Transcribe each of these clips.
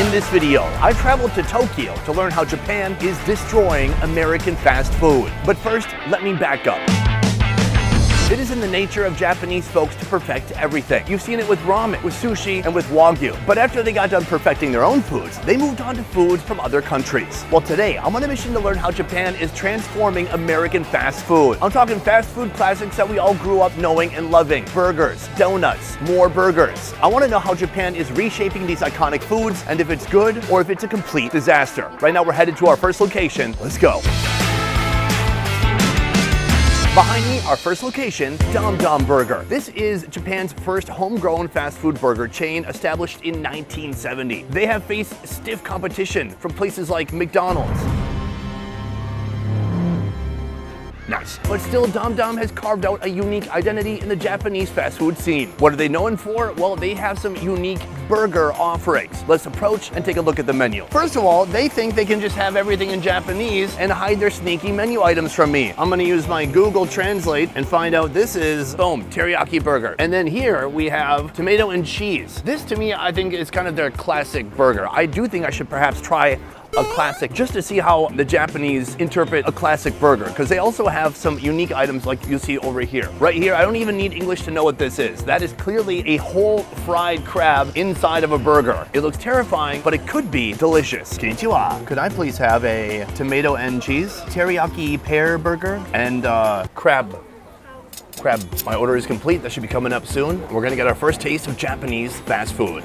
In this video, I traveled to Tokyo to learn how Japan is destroying American fast food. But first, let me back up. It is in the nature of Japanese folks to perfect everything. You've seen it with ramen, with sushi, and with wagyu. But after they got done perfecting their own foods, they moved on to foods from other countries. Well, today, I'm on a mission to learn how Japan is transforming American fast food. I'm talking fast food classics that we all grew up knowing and loving. Burgers, donuts, more burgers. I want to know how Japan is reshaping these iconic foods and if it's good or if it's a complete disaster. Right now, we're headed to our first location. Let's go. Behind me, our first location, Dom Dom Burger. This is Japan's first homegrown fast food burger chain established in 1970. They have faced stiff competition from places like McDonald's. Nice. But still, Dom Dom has carved out a unique identity in the Japanese fast food scene. What are they known for? Well, they have some unique burger offerings. Let's approach and take a look at the menu. First of all, they think they can just have everything in Japanese and hide their sneaky menu items from me. I'm gonna use my Google Translate and find out this is, boom, teriyaki burger. And then here we have tomato and cheese. This to me, I think is kind of their classic burger. I do think I should perhaps try a classic just to see how the Japanese interpret a classic burger, because they also have some unique items like you see over here. Right here, I don't even need English to know what this is. That is clearly a whole fried crab inside of a burger. It looks terrifying, but it could be delicious. Konnichiwa. Could I please have a tomato and cheese teriyaki pear burger and crab? My order is complete. That should be coming up soon. We're gonna get our first taste of Japanese fast food.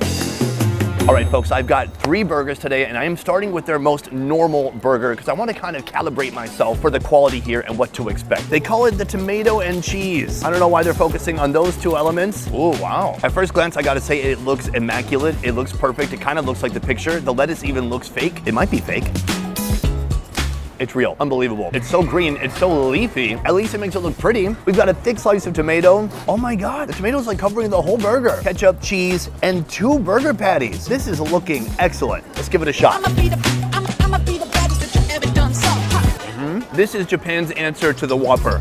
All right, folks, I've got 3 burgers today, and I am starting with their most normal burger because I want to kind of calibrate myself for the quality here and what to expect. They call it the tomato and cheese. I don't know why they're focusing on those 2 elements. Oh, wow. At first glance, I got to say it looks immaculate. It looks perfect. It kind of looks like the picture. The lettuce even looks fake. It might be fake. It's real. Unbelievable. It's so green. It's so leafy. At least it makes it look pretty. We've got a thick slice of tomato. Oh my God. The tomato's like covering the whole burger. Ketchup, cheese, and 2 burger patties. This is looking excellent. Let's give it a shot. This is Japan's answer to the Whopper.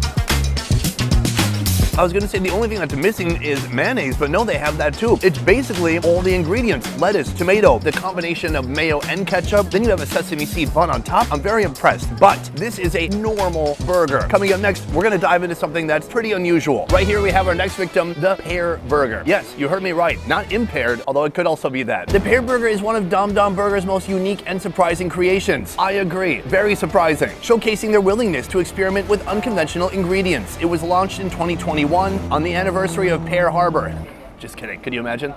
I was gonna say the only thing that's missing is mayonnaise, but no, they have that too. It's basically all the ingredients: lettuce, tomato, the combination of mayo and ketchup. Then you have a sesame seed bun on top. I'm very impressed, but this is a normal burger. Coming up next, we're gonna dive into something that's pretty unusual. Right here, we have our next victim, the pear burger. Yes, you heard me right. Not impaired, although it could also be that. The pear burger is one of Dom Dom Burger's most unique and surprising creations. I agree, very surprising. Showcasing their willingness to experiment with unconventional ingredients. It was launched in 2021 on the anniversary of Pearl Harbor. Just kidding, could you imagine?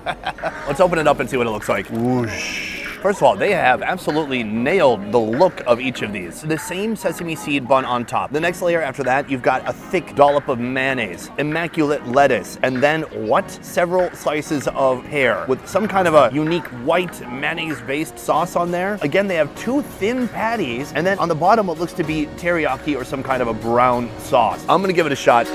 Let's open it up and see what it looks like. Whoosh. First of all, they have absolutely nailed the look of each of these. The same sesame seed bun on top. The next layer after that, you've got a thick dollop of mayonnaise, immaculate lettuce, and then what? Several slices of pear with some kind of a unique white mayonnaise-based sauce on there. Again, they have 2 thin patties, and then on the bottom, what looks to be teriyaki or some kind of a brown sauce. I'm gonna give it a shot.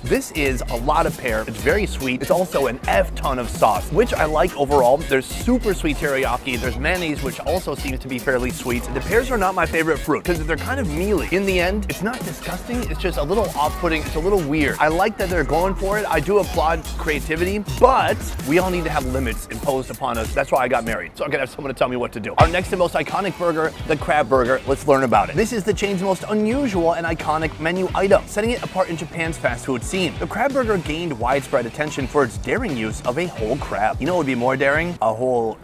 This is a lot of pear. It's very sweet. It's also an F-ton of sauce, which I like overall. There's super sweet teriyaki. There's mayonnaise, which also seems to be fairly sweet. The pears are not my favorite fruit because they're kind of mealy. In the end, it's not disgusting. It's just a little off-putting. It's a little weird. I like that they're going for it. I do applaud creativity, but we all need to have limits imposed upon us. That's why I got married, so I can have someone to tell me what to do. Our next and most iconic burger, the crab burger. Let's learn about it. This is the chain's most unusual and iconic menu item, setting it apart in Japan's fast food scene. The crab burger gained widespread attention for its daring use of a whole crab. You know what would be more daring? A whole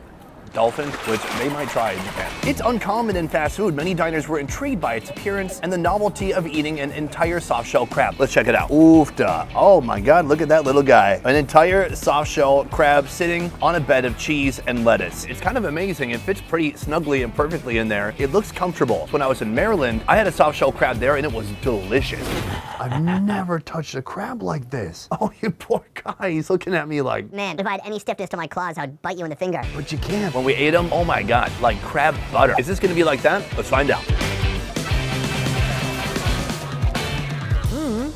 dolphin, which they might try in Japan. It's uncommon in fast food. Many diners were intrigued by its appearance and the novelty of eating an entire soft-shell crab. Let's check it out. Oofda. Oh my God, look at that little guy. An entire soft-shell crab sitting on a bed of cheese and lettuce. It's kind of amazing. It fits pretty snugly and perfectly in there. It looks comfortable. When I was in Maryland, I had a soft-shell crab there and it was delicious. I've never touched a crab like this. Oh, you poor guy. He's looking at me like, man, if I had any stiffness to my claws, I would bite you in the finger. But you can't. When we ate them, oh my God, like crab butter. Is this gonna be like that? Let's find out.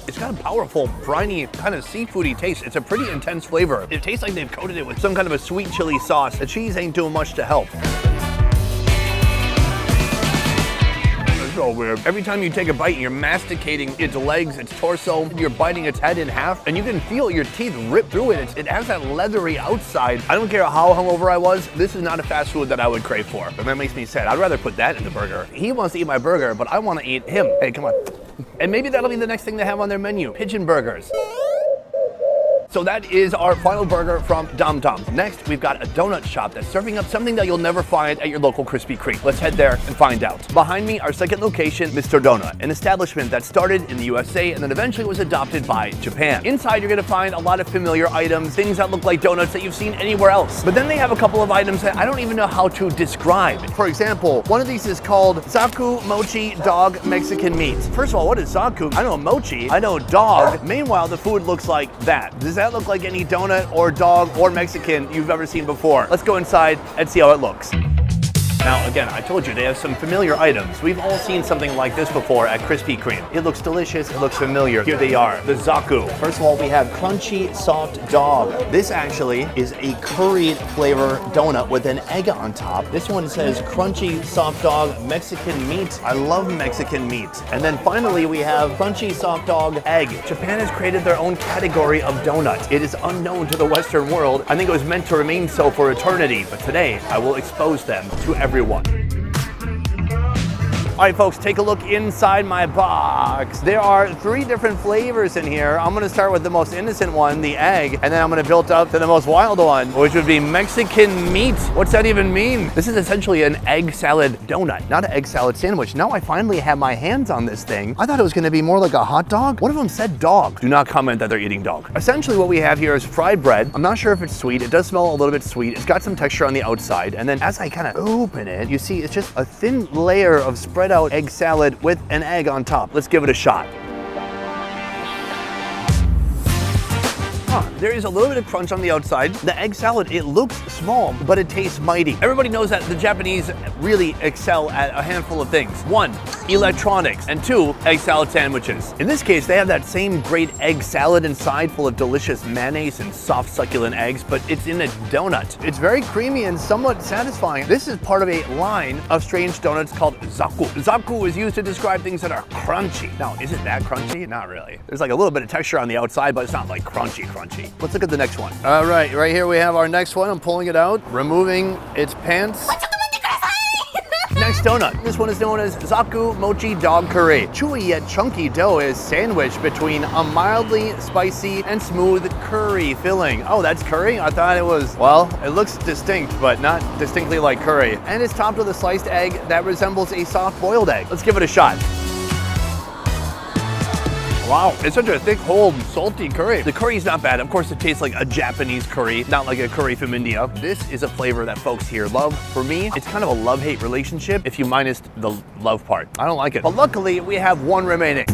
It's got a powerful, briny, kind of seafoody taste. It's a pretty intense flavor. It tastes like they've coated it with some kind of a sweet chili sauce. The cheese ain't doing much to help. so weird. Every time you take a bite, you're masticating its legs, its torso, you're biting its head in half, and you can feel your teeth rip through it. It has that leathery outside. I don't care how hungover I was, this is not a fast food that I would crave for. But that makes me sad. I'd rather put that in the burger. He wants to eat my burger, but I want to eat him. Hey, come on. And maybe that'll be the next thing they have on their menu, pigeon burgers. So that is our final burger from Dom Dom's. Next, we've got a donut shop that's serving up something that you'll never find at your local Krispy Kreme. Let's head there and find out. Behind me, our second location, Mr. Donut, an establishment that started in the USA and then eventually was adopted by Japan. Inside, you're gonna find a lot of familiar items, things that look like donuts that you've seen anywhere else. But then they have a couple of items that I don't even know how to describe. For example, one of these is called Zaku Mochi Dog Mexican Meat. First of all, what is Zaku? I know mochi, I know dog. Meanwhile, the food looks like that. Does that look like any donut or dog or Mexican you've ever seen before? Let's go inside and see how it looks. Now, again, I told you they have some familiar items. We've all seen something like this before at Krispy Kreme. It looks delicious, it looks familiar. Here they are, the Zaku. First of all, we have crunchy soft dog. This actually is a curried flavor donut with an egg on top. This one says crunchy soft dog Mexican meat. I love Mexican meat. And then finally, we have crunchy soft dog egg. Japan has created their own category of donut. It is unknown to the Western world. I think it was meant to remain so for eternity, but today I will expose them to everyone. All right, folks, take a look inside my box. There are 3 different flavors in here. I'm gonna start with the most innocent one, the egg, and then I'm gonna build up to the most wild one, which would be Mexican meat. What's that even mean? This is essentially an egg salad donut, not an egg salad sandwich. Now I finally have my hands on this thing. I thought it was gonna be more like a hot dog. One of them said dog. Do not comment that they're eating dog. Essentially what we have here is fried bread. I'm not sure if it's sweet. It does smell a little bit sweet. It's got some texture on the outside. And then as I kind of open it, you see it's just a thin layer of spread out egg salad with an egg on top. Let's give it a shot. There is a little bit of crunch on the outside. The egg salad, it looks small, but it tastes mighty. Everybody knows that the Japanese really excel at a handful of things. 1, electronics, and 2, egg salad sandwiches. In this case, they have that same great egg salad inside full of delicious mayonnaise and soft succulent eggs, but it's in a donut. It's very creamy and somewhat satisfying. This is part of a line of strange donuts called Zaku. Zaku is used to describe things that are crunchy. Now, is it that crunchy? Not really. There's like a little bit of texture on the outside, but it's not like crunchy. Let's look at the next one. All right here we have our next one. I'm pulling it out, removing its pants. Next donut. This one is known as Zaku Mochi Dog Curry. Chewy yet chunky dough is sandwiched between a mildly spicy and smooth curry filling. Oh, that's curry? I thought it was, well, it looks distinct, but not distinctly like curry. And it's topped with a sliced egg that resembles a soft boiled egg. Let's give it a shot. Wow, it's such a thick, whole, salty curry. The curry's not bad. Of course, it tastes like a Japanese curry, not like a curry from India. This is a flavor that folks here love. For me, it's kind of a love-hate relationship if you minus the love part. I don't like it. But luckily, we have one remaining.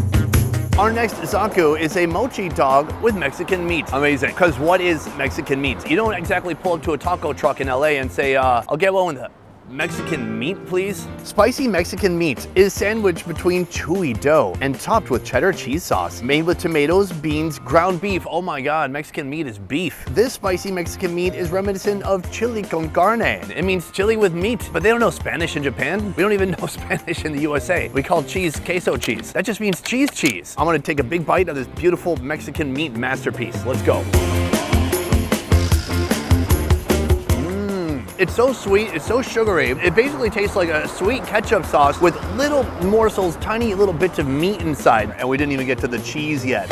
Our next Zaku is a mochi dog with Mexican meat. Amazing, because what is Mexican meat? You don't exactly pull up to a taco truck in LA and say, I'll get one with a Mexican meat, please. Spicy Mexican meat is sandwiched between chewy dough and topped with cheddar cheese sauce, made with tomatoes, beans, ground beef. Oh my God, Mexican meat is beef. This spicy Mexican meat is reminiscent of chili con carne. It means chili with meat, but they don't know Spanish in Japan. We don't even know Spanish in the USA. We call cheese queso cheese. That just means cheese. I'm gonna take a big bite of this beautiful Mexican meat masterpiece. Let's go. It's so sweet, it's so sugary. It basically tastes like a sweet ketchup sauce with little morsels, tiny little bits of meat inside. And we didn't even get to the cheese yet.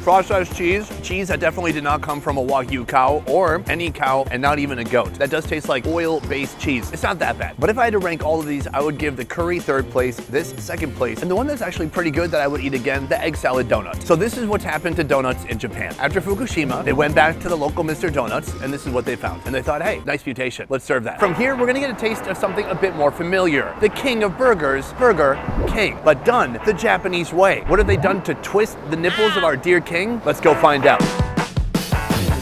Processed cheese that definitely did not come from a Wagyu cow or any cow, and not even a goat. That does taste like oil-based cheese. It's not that bad. But if I had to rank all of these, I would give the curry 3rd place, this 2nd place, and the one that's actually pretty good that I would eat again, the egg salad donut. So this is what's happened to donuts in Japan. After Fukushima, they went back to the local Mr. Donuts, and this is what they found. And they thought, hey, nice mutation. Let's serve that. From here, we're gonna get a taste of something a bit more familiar. The king of burgers, Burger King, but done the Japanese way. What have they done to twist the nipples of our dear king? Let's go find out.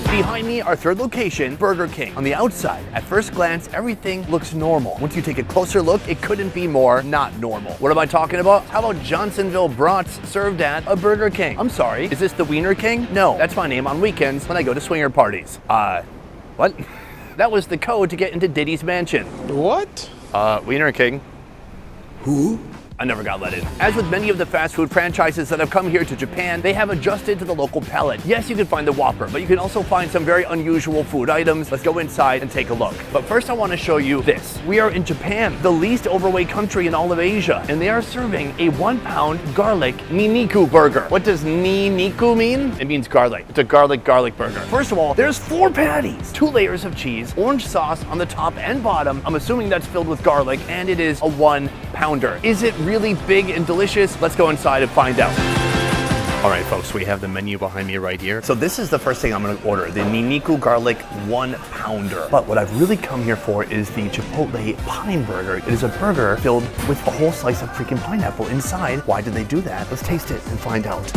Behind me, our 3rd location, Burger King. On the outside, at first glance, everything looks normal. Once you take a closer look, it couldn't be more not normal. What am I talking about? How about Johnsonville brats served at a Burger King? I'm sorry, is this the Wiener King? No, that's my name on weekends when I go to swinger parties. What? That was the code to get into Diddy's mansion. What? Wiener King. Who? I never got let in. As with many of the fast food franchises that have come here to Japan, they have adjusted to the local palate. Yes, you can find the Whopper, but you can also find some very unusual food items. Let's go inside and take a look. But first I want to show you this. We are in Japan, the least overweight country in all of Asia, and they are serving a 1-pound garlic Niniku burger. What does Niniku mean? It means garlic. It's a garlic burger. First of all, there's 4 patties, 2 layers of cheese, orange sauce on the top and bottom. I'm assuming that's filled with garlic, and it is a 1-pounder. Is it really big and delicious? Let's go inside and find out. All right, folks, we have the menu behind me right here. So this is the first thing I'm gonna order, the Niniku garlic 1-pounder. But what I've really come here for is the Chipotle Pine Burger. It is a burger filled with a whole slice of freaking pineapple inside. Why did they do that? Let's taste it and find out.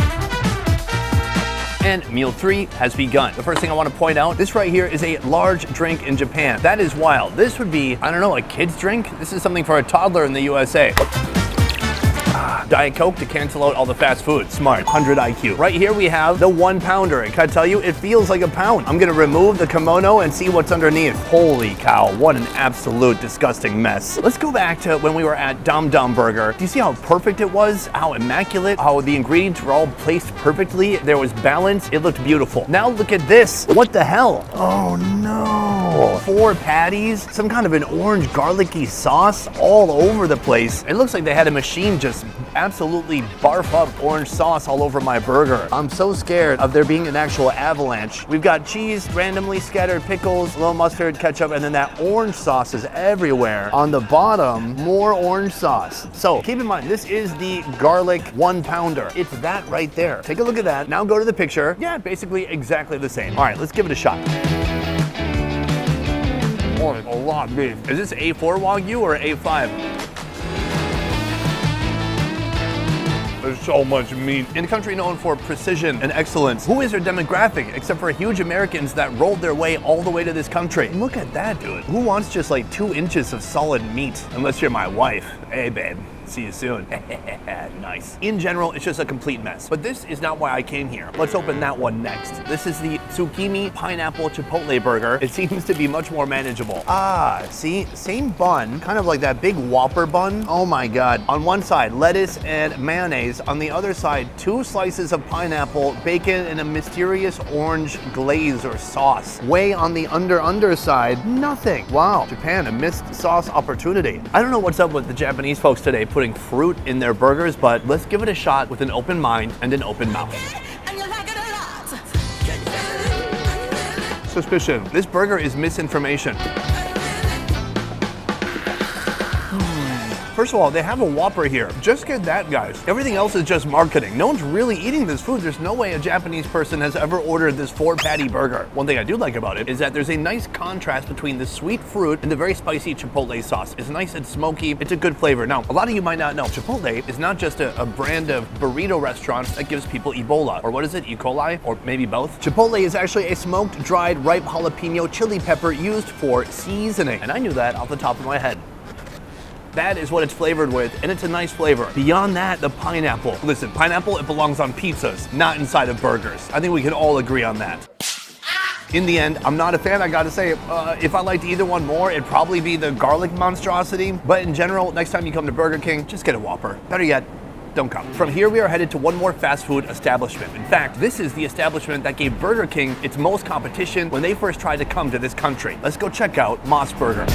And meal 3 has begun. The first thing I want to point out, this right here is a large drink in Japan. That is wild. This would be, I don't know, a kid's drink? This is something for a toddler in the USA. Diet Coke to cancel out all the fast food. Smart, 100 IQ. Right here we have the 1-pounder. And can I tell you, it feels like a pound. I'm gonna remove the kimono and see what's underneath. Holy cow, what an absolute disgusting mess. Let's go back to when we were at Dom Dom Burger. Do you see how perfect it was? How immaculate, how the ingredients were all placed perfectly. There was balance, it looked beautiful. Now look at this, what the hell? Oh no. 4 patties, some kind of an orange garlicky sauce all over the place. It looks like they had a machine just absolutely barf up orange sauce all over my burger. I'm so scared of there being an actual avalanche. We've got cheese, randomly scattered pickles, a little mustard, ketchup, and then that orange sauce is everywhere. On the bottom, more orange sauce. So keep in mind, this is the garlic 1-pounder. It's that right there. Take a look at that. Now go to the picture. Yeah, basically exactly the same. All right, let's give it a shot. Oh, a lot of beef. Is this A4 Wagyu or A5? There's so much meat. In a country known for precision and excellence, who is their demographic except for huge Americans that rolled their way all the way to this country? Look at that, dude. Who wants just like 2 inches of solid meat? Unless you're my wife. Hey, babe. See you soon. Nice. In general, it's just a complete mess. But this is not why I came here. Let's open that one next. This is the Tsukimi Pineapple Chipotle Burger. It seems to be much more manageable. Ah, see? Same bun, kind of like that big Whopper bun. Oh my God. On one side, lettuce and mayonnaise. On the other side, 2 slices of pineapple, bacon, and a mysterious orange glaze or sauce. Way on the underside, nothing. Wow, Japan, a missed sauce opportunity. I don't know what's up with the Japanese folks today putting fruit in their burgers, but let's give it a shot with an open mind and an open mouth. Suspicion. This burger is misinformation. First of all, they have a Whopper here. Just get that, guys. Everything else is just marketing. No one's really eating this food. There's no way a Japanese person has ever ordered this 4-patty burger. One thing I do like about it is that there's a nice contrast between the sweet fruit and the very spicy Chipotle sauce. It's nice and smoky. It's a good flavor. Now, a lot of you might not know, Chipotle is not just a brand of burrito restaurants that gives people Ebola. Or what is it, E. coli? Or maybe both? Chipotle is actually a smoked, dried, ripe jalapeno chili pepper used for seasoning. And I knew that off the top of my head. That is what it's flavored with, and it's a nice flavor. Beyond that, the pineapple. Listen, pineapple, it belongs on pizzas, not inside of burgers. I think we can all agree on that. In the end, I'm not a fan, I gotta say. If I liked either one more, it'd probably be the garlic monstrosity. But in general, next time you come to Burger King, just get a Whopper. Better yet, don't come. From here, we are headed to one more fast food establishment. In fact, this is the establishment that gave Burger King its most competition when they first tried to come to this country. Let's go check out Moss Burger.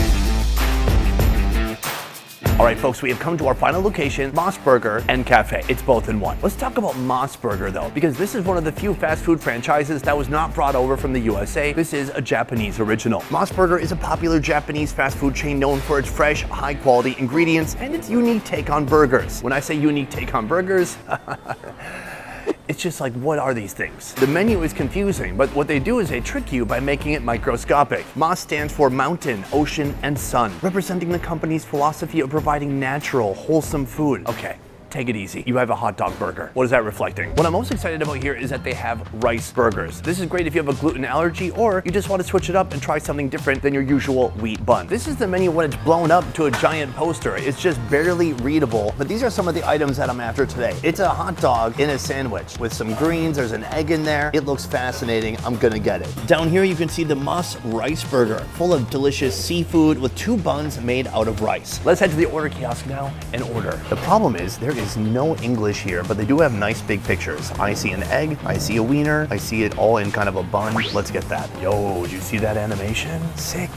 All right, folks, we have come to our final location, Moss Burger and Cafe. It's both in one. Let's talk about Moss Burger, though, because this is one of the few fast food franchises that was not brought over from the USA. This is a Japanese original. Moss Burger is a popular Japanese fast food chain known for its fresh, high-quality ingredients and its unique take on burgers. When I say unique take on burgers, it's just like, what are these things? The menu is confusing, but what they do is they trick you by making it microscopic. Moss stands for mountain, ocean, and sun, representing the company's philosophy of providing natural, wholesome food. Okay, take it easy. You have a hot dog burger. What is that reflecting? What I'm most excited about here is that they have rice burgers. This is great if you have a gluten allergy or you just want to switch it up and try something different than your usual wheat bun. This is the menu when it's blown up to a giant poster. It's just barely readable, but these are some of the items that I'm after today. It's a hot dog in a sandwich with some greens. There's an egg in there. It looks fascinating. I'm gonna get it. Down here you can see the Moss rice burger, full of delicious seafood with 2 buns made out of rice. Let's head to the order kiosk now and order. The problem is there is no English here, but they do have nice big pictures. I see an egg, I see a wiener, I see it all in kind of a bun. Let's get that. Yo, did you see that animation? Sick.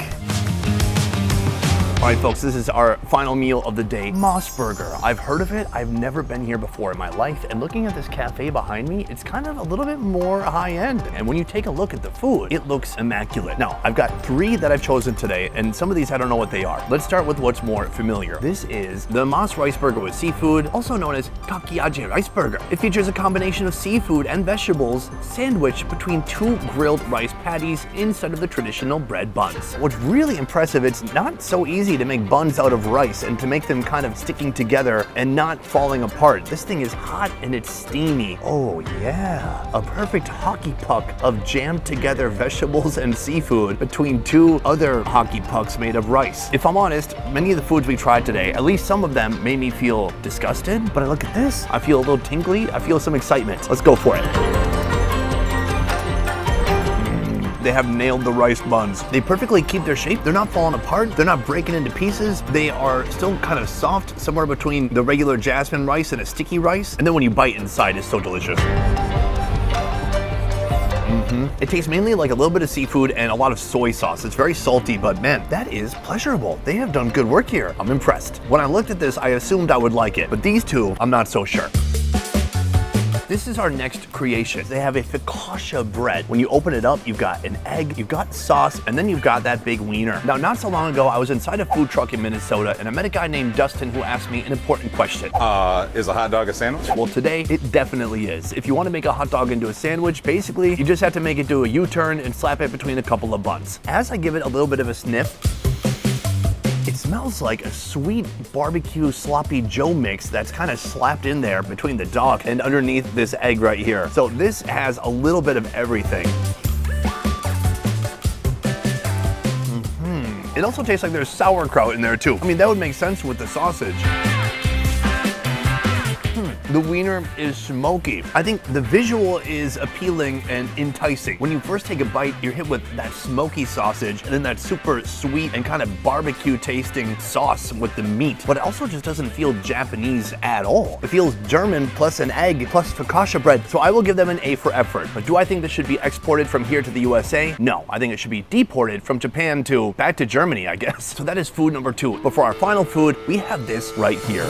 All right, folks, this is our final meal of the day, Moss Burger. I've heard of it. I've never been here before in my life. And looking at this cafe behind me, it's kind of a little bit more high end. And when you take a look at the food, it looks immaculate. Now, I've got 3 that I've chosen today, and some of these I don't know what they are. Let's start with what's more familiar. This is the Moss Rice Burger with seafood, also known as Kakiaje Rice Burger. It features a combination of seafood and vegetables sandwiched between 2 grilled rice patties inside of the traditional bread buns. What's really impressive, it's not so easy to make buns out of rice and to make them kind of sticking together and not falling apart. This thing is hot and it's steamy. Oh yeah, a perfect hockey puck of jammed together vegetables and seafood between 2 other hockey pucks made of rice. If I'm honest, many of the foods we tried today, at least some of them made me feel disgusted, but I look at this, I feel a little tingly, I feel some excitement. Let's go for it. They have nailed the rice buns. They perfectly keep their shape. They're not falling apart. They're not breaking into pieces. They are still kind of soft, somewhere between the regular jasmine rice and a sticky rice. And then when you bite inside, it's so delicious. It tastes mainly like a little bit of seafood and a lot of soy sauce. It's very salty, but man, that is pleasurable. They have done good work here. I'm impressed. When I looked at this, I assumed I would like it, but these 2, I'm not so sure. This is our next creation. They have a focaccia bread. When you open it up, you've got an egg, you've got sauce, and then you've got that big wiener. Now, not so long ago, I was inside a food truck in Minnesota, and I met a guy named Dustin who asked me an important question. Is a hot dog a sandwich? Well, today, it definitely is. If you want to make a hot dog into a sandwich, basically, you just have to make it do a U-turn and slap it between a couple of buns. As I give it a little bit of a sniff, it smells like a sweet barbecue sloppy Joe mix that's kind of slapped in there between the dog and underneath this egg right here. So this has a little bit of everything. It also tastes like there's sauerkraut in there too. I mean, that would make sense with the sausage. The wiener is smoky. I think the visual is appealing and enticing. When you first take a bite, you're hit with that smoky sausage and then that super sweet and kind of barbecue tasting sauce with the meat. But it also just doesn't feel Japanese at all. It feels German plus an egg plus focaccia bread. So I will give them an A for effort. But do I think this should be exported from here to the USA? No, I think it should be deported from Japan to back to Germany, I guess. So that is food number 2. But for our final food, we have this right here.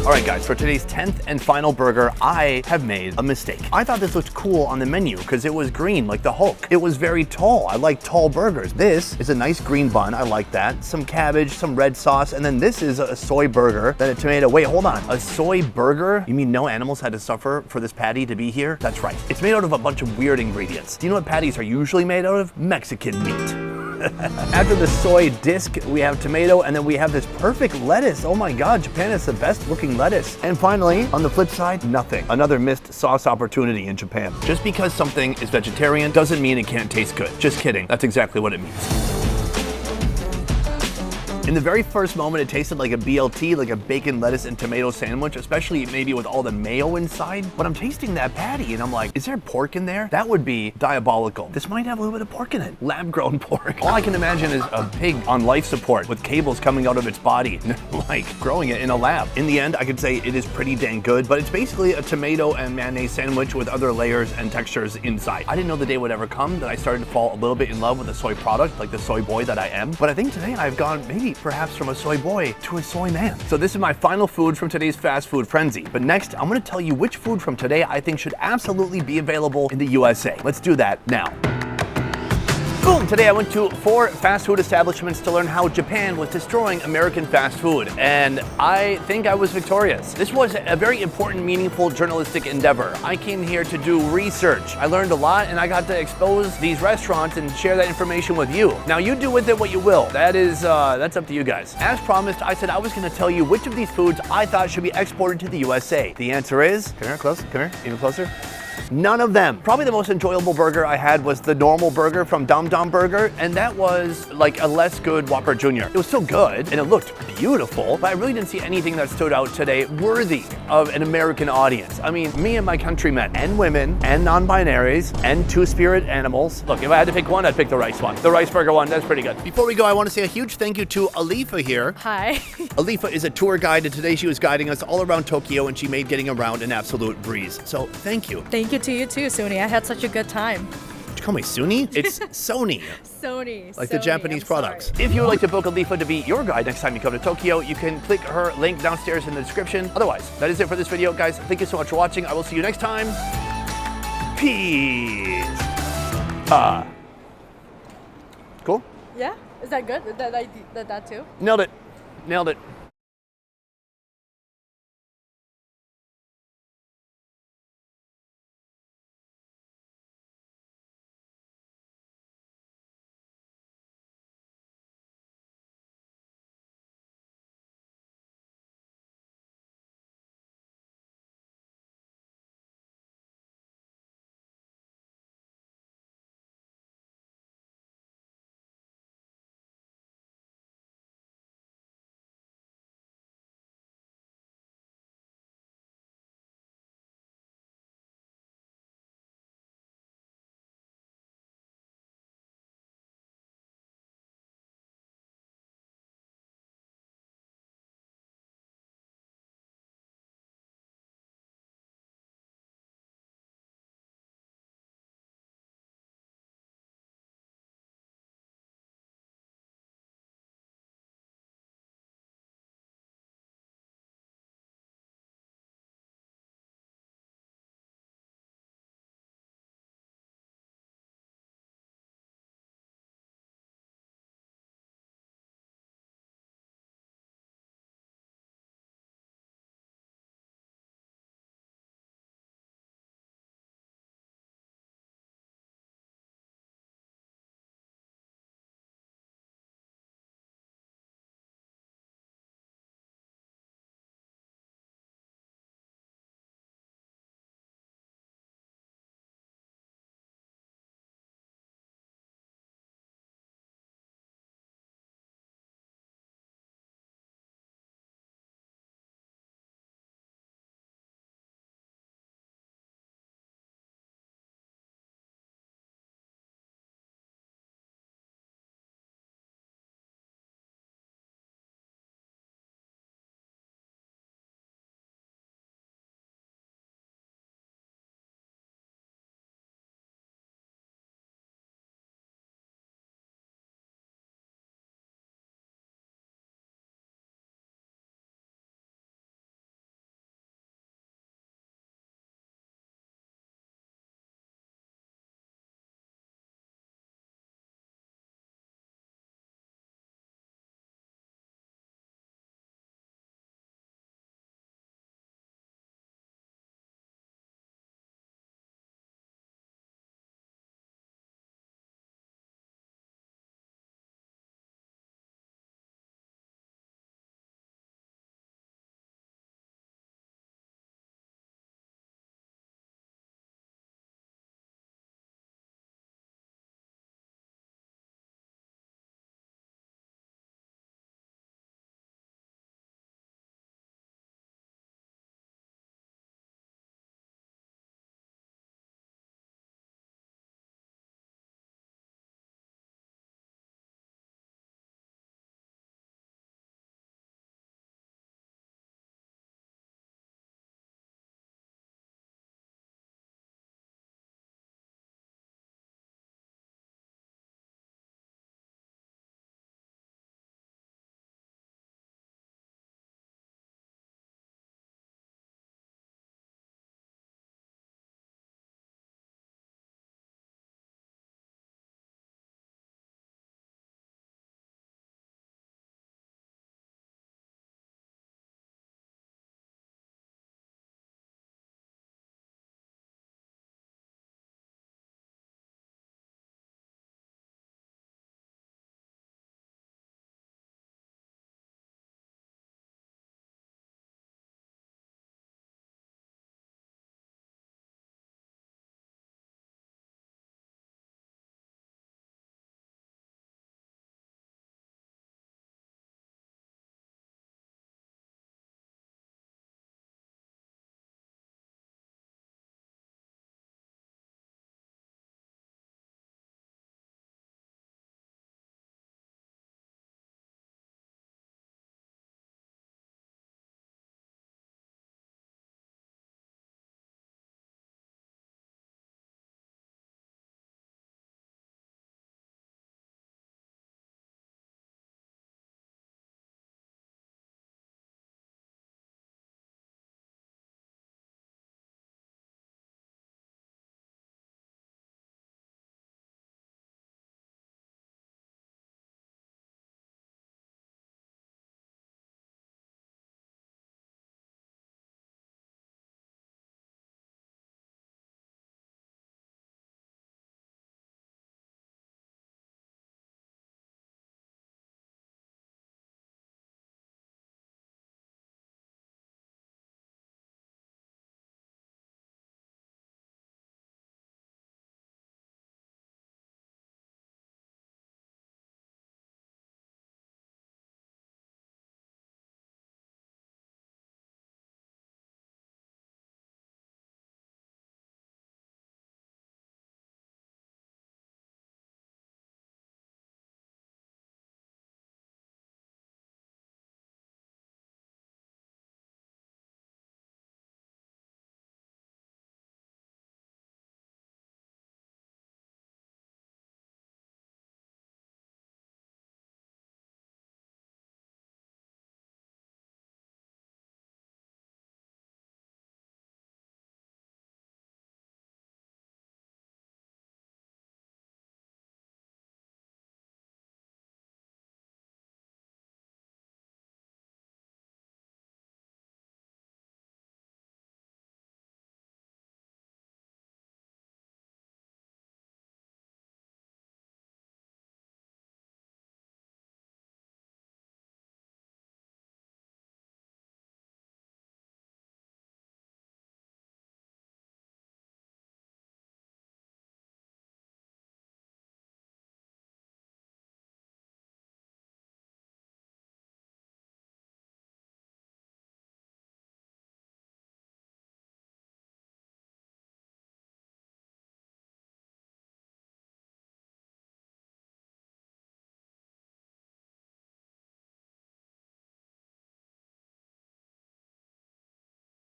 All right, guys, for today's 10th and final burger, I have made a mistake. I thought this looked cool on the menu because it was green like the Hulk. It was very tall. I like tall burgers. This is a nice green bun. I like that. Some cabbage, some red sauce, and then this is a soy burger, then a tomato. Wait, hold on. A soy burger? You mean no animals had to suffer for this patty to be here? That's right. It's made out of a bunch of weird ingredients. Do you know what patties are usually made out of? Mexican meat. After the soy disc, we have tomato, and then we have this perfect lettuce. Oh my God, Japan is the best looking lettuce. And finally, on the flip side, nothing. Another missed sauce opportunity in Japan. Just because something is vegetarian doesn't mean it can't taste good. Just kidding. That's exactly what it means. In the very first moment, it tasted like a BLT, like a bacon, lettuce, and tomato sandwich, especially maybe with all the mayo inside. But I'm tasting that patty and I'm like, is there pork in there? That would be diabolical. This might have a little bit of pork in it. Lab-grown pork. All I can imagine is a pig on life support with cables coming out of its body, like growing it in a lab. In the end, I could say it is pretty dang good, but it's basically a tomato and mayonnaise sandwich with other layers and textures inside. I didn't know the day would ever come that I started to fall a little bit in love with a soy product, like the soy boy that I am. But I think today I've gone maybe perhaps from a soy boy to a soy man. So this is my final food from today's fast food frenzy. But next, I'm gonna tell you which food from today I think should absolutely be available in the USA. Let's do that now. Boom! Today I went to 4 fast food establishments to learn how Japan was destroying American fast food, and I think I was victorious. This was a very important, meaningful journalistic endeavor. I came here to do research. I learned a lot, and I got to expose these restaurants and share that information with you. Now you do with it what you will. That's up to you guys. As promised, I said I was going to tell you which of these foods I thought should be exported to the USA. The answer is, come here, close, come here, even closer. None of them. Probably the most enjoyable burger I had was the normal burger from Dum Dum Burger, and that was like a less good Whopper Jr. It was still good, and it looked beautiful, but I really didn't see anything that stood out today worthy of an American audience. I mean, me and my countrymen, and women, and non-binaries, and two-spirit animals. Look, if I had to pick one, I'd pick the rice one. The rice burger one, that's pretty good. Before we go, I want to say a huge thank you to Alifa here. Hi. Alifa is a tour guide, and today she was guiding us all around Tokyo, and she made getting around an absolute breeze. So, thank you. Thank you to you too, Suni. I had such a good time. Did you call me Suni? It's Sony. Sony. Like the Sony, Japanese I'm products. sorry. If you would like to book Alifa to be your guide next time you come to Tokyo, you can click her link downstairs in the description. Otherwise, that is it for this video, guys. Thank you so much for watching. I will see you next time. Peace. Cool? Yeah? Is that good? That too? Nailed it. Nailed it.